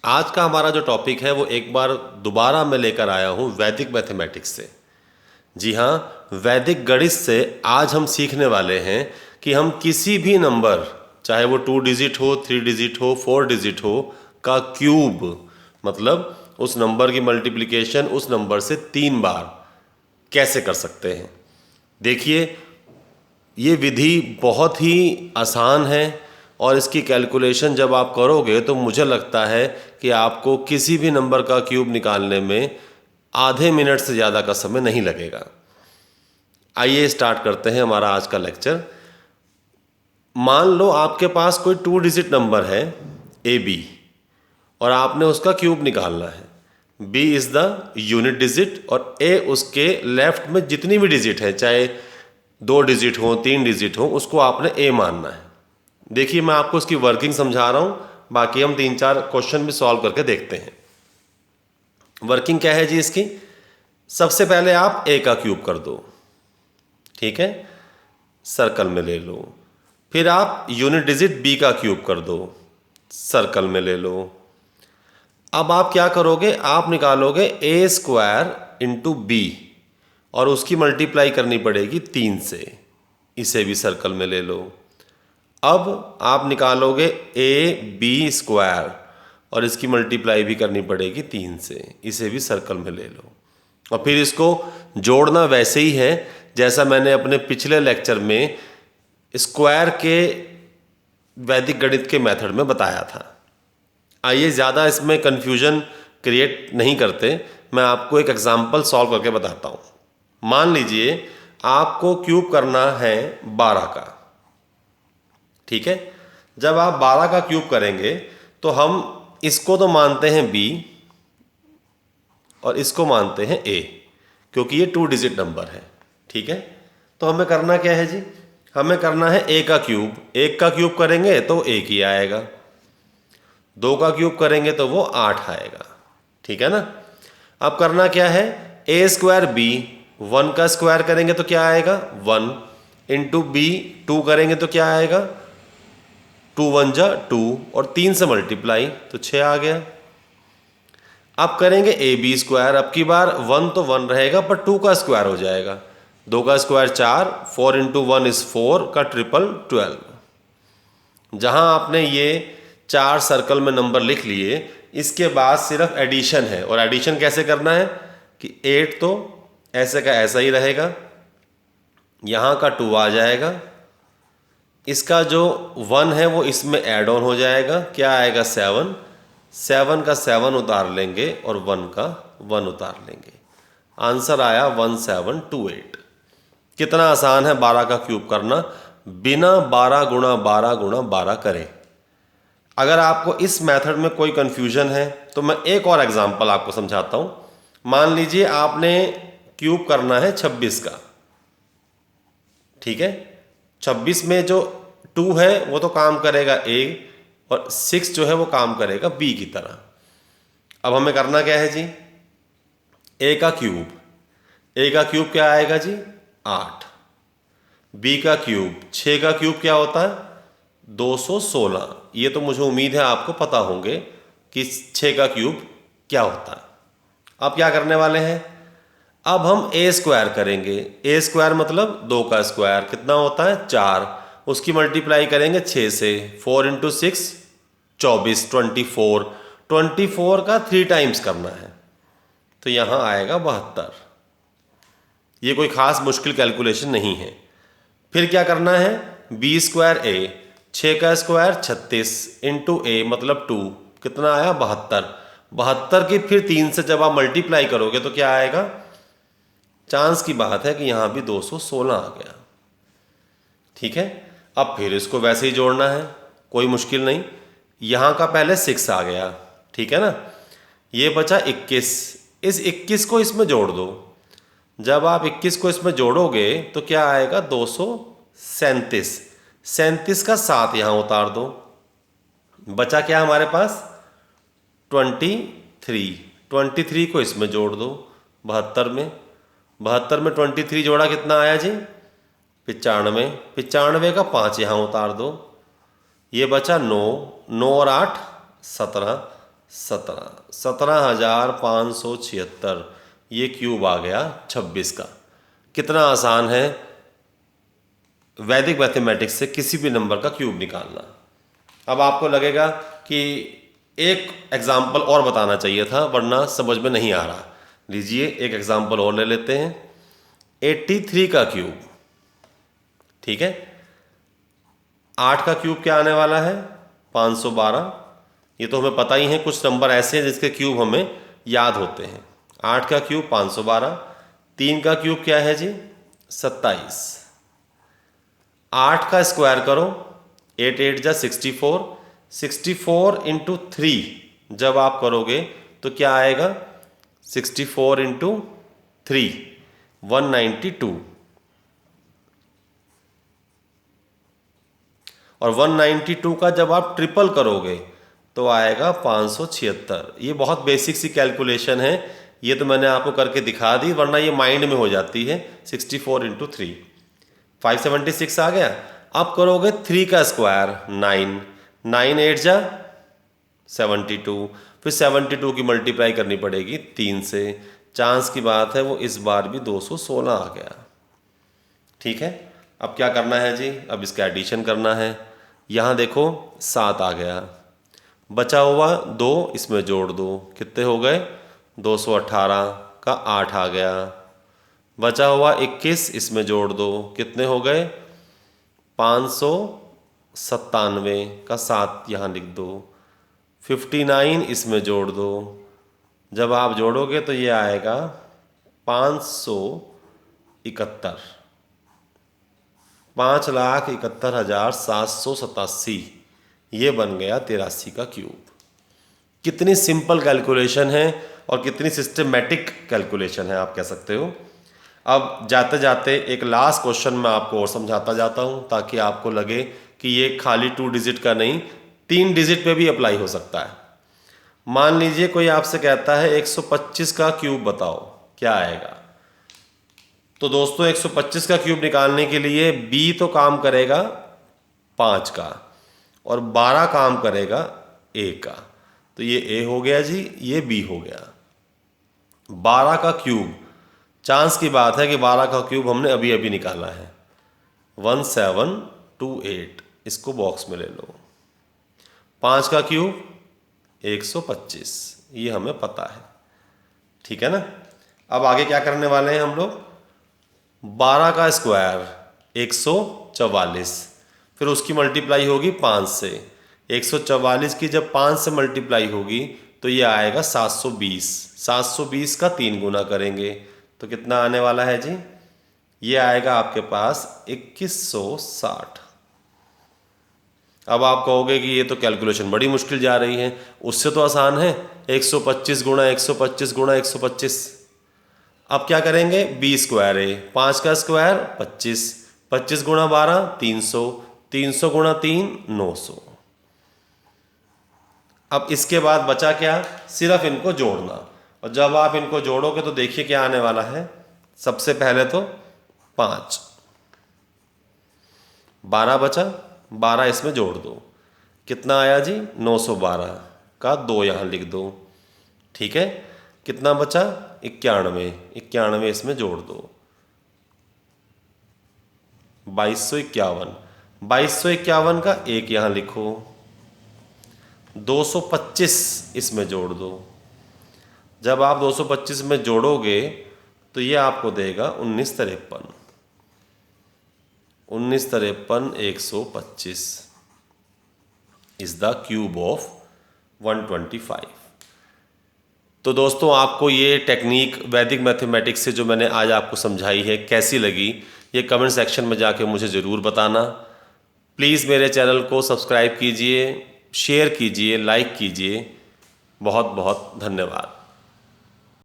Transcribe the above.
आज का हमारा जो टॉपिक है वो एक बार दोबारा मैं लेकर आया हूँ वैदिक मैथमेटिक्स से। जी हाँ, वैदिक गणित से आज हम सीखने वाले हैं कि हम किसी भी नंबर, चाहे वो 2 डिजिट हो, 3 डिजिट हो, 4 डिजिट हो, का क्यूब, मतलब उस नंबर की मल्टीप्लिकेशन उस नंबर से 3 बार कैसे कर सकते हैं। देखिए, ये विधि बहुत ही आसान है और इसकी कैलकुलेशन जब आप करोगे तो मुझे लगता है कि आपको किसी भी नंबर का क्यूब निकालने में आधे मिनट से ज़्यादा का समय नहीं लगेगा। आइए स्टार्ट करते हैं हमारा आज का लेक्चर। मान लो आपके पास कोई 2 डिजिट नंबर है AB और आपने उसका क्यूब निकालना है। B is the unit digit और A उसके लेफ्ट में जितनी भी डिजिट है, चाहे 2 डिजिट हो, 3 डिजिट हो, उसको आपने A मानना है। देखिए, मैं आपको इसकी वर्किंग समझा रहा हूँ, बाकी हम 3-4 क्वेश्चन भी सॉल्व करके देखते हैं। वर्किंग क्या है जी इसकी? सबसे पहले आप A का क्यूब कर दो, ठीक है, सर्कल में ले लो। फिर आप यूनिट डिजिट B का क्यूब कर दो, सर्कल में ले लो। अब आप क्या करोगे? आप निकालोगे A स्क्वायर इंटू B और उसकी मल्टीप्लाई करनी पड़ेगी 3 से, इसे भी सर्कल में ले लो। अब आप निकालोगे AB स्क्वायर और इसकी मल्टीप्लाई भी करनी पड़ेगी 3 से, इसे भी सर्कल में ले लो। और फिर इसको जोड़ना वैसे ही है जैसा मैंने अपने पिछले लेक्चर में स्क्वायर के वैदिक गणित के मेथड में बताया था। आइए ज़्यादा इसमें कन्फ्यूजन क्रिएट नहीं करते, मैं आपको एक एग्जाम्पल सॉल्व करके बताता हूँ। मान लीजिए आपको क्यूब करना है 12 का, ठीक है। जब आप 12 का क्यूब करेंगे तो हम इसको तो मानते हैं B और इसको मानते हैं A, क्योंकि ये 2 डिजिट नंबर है, ठीक है। तो हमें करना क्या है जी? हमें करना है A का क्यूब। 1 का क्यूब करेंगे तो 1 ही आएगा, 2 का क्यूब करेंगे तो वो 8 आएगा, ठीक है ना। अब करना क्या है? A स्क्वायर B, 1 का स्क्वायर करेंगे तो क्या आएगा? 1 इंटू B, 2 करेंगे तो क्या आएगा? 2 1 जा 2 और 3 से मल्टीप्लाई तो 6 आ गया। अब करेंगे AB स्क्वायर। अब की बार 1 तो 1 रहेगा पर 2 का स्क्वायर हो जाएगा, 2 का स्क्वायर 4, 4 इंटू 1 इज 4 का ट्रिपल 12। जहां आपने ये 4 सर्कल में नंबर लिख लिए, इसके बाद सिर्फ एडिशन है। और एडिशन कैसे करना है कि 8 तो ऐसे का ऐसा ही रहेगा, यहाँ का 2 आ जाएगा, इसका जो 1 है वो इसमें ऐड ऑन हो जाएगा, क्या आएगा? 7, 7 का 7 उतार लेंगे और 1 का 1 उतार लेंगे। आंसर आया 1728। कितना आसान है 12 का क्यूब करना बिना 12 गुणा 12 गुणा 12 करे। अगर आपको इस मेथड में कोई कंफ्यूजन है तो मैं एक और एग्जांपल आपको समझाता हूं। मान लीजिए आपने क्यूब करना है 26 का, ठीक है। 26 में जो 2 है वो तो काम करेगा A और 6 जो है वो काम करेगा B की तरह। अब हमें करना क्या है जी? A का क्यूब। A का क्यूब क्या आएगा जी? 8। B का क्यूब, 6 का क्यूब क्या होता है? 216। ये तो मुझे उम्मीद है आपको पता होंगे कि 6 का क्यूब क्या होता है। अब क्या करने वाले हैं? अब हम A स्क्वायर करेंगे। A स्क्वायर मतलब 2 का स्क्वायर, कितना होता है? 4। उसकी मल्टीप्लाई करेंगे 6 से, 4 इंटू 6 24, 24, 24 का 3 टाइम्स करना है तो यहाँ आएगा 72। ये कोई खास मुश्किल कैलकुलेशन नहीं है। फिर क्या करना है? B स्क्वायर A, 6 का स्क्वायर 36 इंटू A मतलब 2, कितना आया? 72। 72 की फिर 3 से जब आप मल्टीप्लाई करोगे तो क्या आएगा? चांस की बात है कि यहाँ भी 216 आ गया, ठीक है। अब फिर इसको वैसे ही जोड़ना है, कोई मुश्किल नहीं। यहाँ का पहले 6 आ गया, ठीक है ना। ये बचा 21, इस 21 को इसमें जोड़ दो। जब आप 21 को इसमें जोड़ोगे तो क्या आएगा? 237। 37 का 7 यहाँ उतार दो, बचा क्या हमारे पास? 23। 23 को इसमें जोड़ दो 72 में। 72 में 23 जोड़ा कितना आया जी? 95। 95 का 5 यहाँ उतार दो, ये बचा 9, 9 और 8 17, 17,576 ये क्यूब आ गया 26 का। कितना आसान है वैदिक मैथमेटिक्स से किसी भी नंबर का क्यूब निकालना। अब आपको लगेगा कि एक एग्जाम्पल और बताना चाहिए था वरना समझ में नहीं आ रहा। लीजिए एक एग्जाम्पल और ले लेते हैं। 83 का क्यूब, ठीक है। 8 का क्यूब क्या आने वाला है? 512। ये तो हमें पता ही है, कुछ नंबर ऐसे हैं जिसके क्यूब हमें याद होते हैं। 8 का क्यूब 512। 3 का क्यूब क्या है जी? 27। 8 का स्क्वायर करो, 8 8 जा 64। 64 इंटू 3 जब आप करोगे तो क्या आएगा? 64 इंटू 3 192, और 192 का जब आप ट्रिपल करोगे तो आएगा 576। ये बहुत बेसिक सी कैलकुलेशन है, ये तो मैंने आपको करके दिखा दी, वरना ये माइंड में हो जाती है। 64 इंटू 3 576 आ गया। अब करोगे 3 का स्क्वायर 9, 9 8 जा 72, फिर 72 की मल्टीप्लाई करनी पड़ेगी 3 से। चांस की बात है वो इस बार भी 216 आ गया, ठीक है। अब क्या करना है जी? अब इसका एडिशन करना है। यहाँ देखो 7 आ गया, बचा हुआ 2 इसमें जोड़ दो, कितने हो गए? 218 का 8 आ गया। बचा हुआ 21 इसमें जोड़ दो, कितने हो गए? 597 का 7 यहाँ लिख दो। 59 इसमें जोड़ दो, जब आप जोड़ोगे तो ये आएगा 571, 5,71,787। ये बन गया 83 का क्यूब। कितनी सिंपल कैलकुलेशन है और कितनी सिस्टमेटिक कैलकुलेशन है आप कह सकते हो। अब जाते जाते एक लास्ट क्वेश्चन मैं आपको और समझाता जाता हूं ताकि आपको लगे कि ये खाली 2 डिजिट का नहीं, 3 डिजिट पे भी अप्लाई हो सकता है। मान लीजिए कोई आपसे कहता है 125 का क्यूब बताओ, क्या आएगा? तो दोस्तों 125 का क्यूब निकालने के लिए b तो काम करेगा 5 का और 12 काम करेगा a का। तो ये a हो गया जी, ये b हो गया। 12 का क्यूब, चांस की बात है कि 12 का क्यूब हमने अभी अभी निकाला है, 1728। इसको बॉक्स में ले लो। 5 का क्यूब 125, ये हमें पता है, ठीक है ना। अब आगे क्या करने वाले हैं हम लोग? 12 का स्क्वायर 144, फिर उसकी मल्टीप्लाई होगी 5 से। 144 की जब 5 से मल्टीप्लाई होगी तो ये आएगा 720। 720 का 3 गुना करेंगे तो कितना आने वाला है जी? ये आएगा आपके पास 2160। अब आप कहोगे कि ये तो कैलकुलेशन बड़ी मुश्किल जा रही है, उससे तो आसान है 125 गुणा 125 गुणा 125। अब क्या करेंगे? b स्क्वायर है, 5 का स्क्वायर 25, 25 गुणा 12 300, 300 गुणा 3 900। अब इसके बाद बचा क्या? सिर्फ इनको जोड़ना, और जब आप इनको जोड़ोगे तो देखिए क्या आने वाला है। सबसे पहले तो 5, 12 बचा, 12 इसमें जोड़ दो, कितना आया जी? 912 का 2 यहाँ लिख दो, ठीक है। कितना बचा? 91, 91 इसमें जोड़ दो, 2251, 2251 का 1 यहाँ लिखो, 225 इसमें जोड़ दो। जब आप 225 में जोड़ोगे तो ये आपको देगा 1953, 1953 125 इज द क्यूब ऑफ 125। तो दोस्तों आपको ये टेक्निक वैदिक मैथमेटिक्स से जो मैंने आज आपको समझाई है कैसी लगी, ये कमेंट सेक्शन में जाके मुझे ज़रूर बताना। प्लीज़ मेरे चैनल को सब्सक्राइब कीजिए, शेयर कीजिए, लाइक कीजिए। बहुत बहुत धन्यवाद।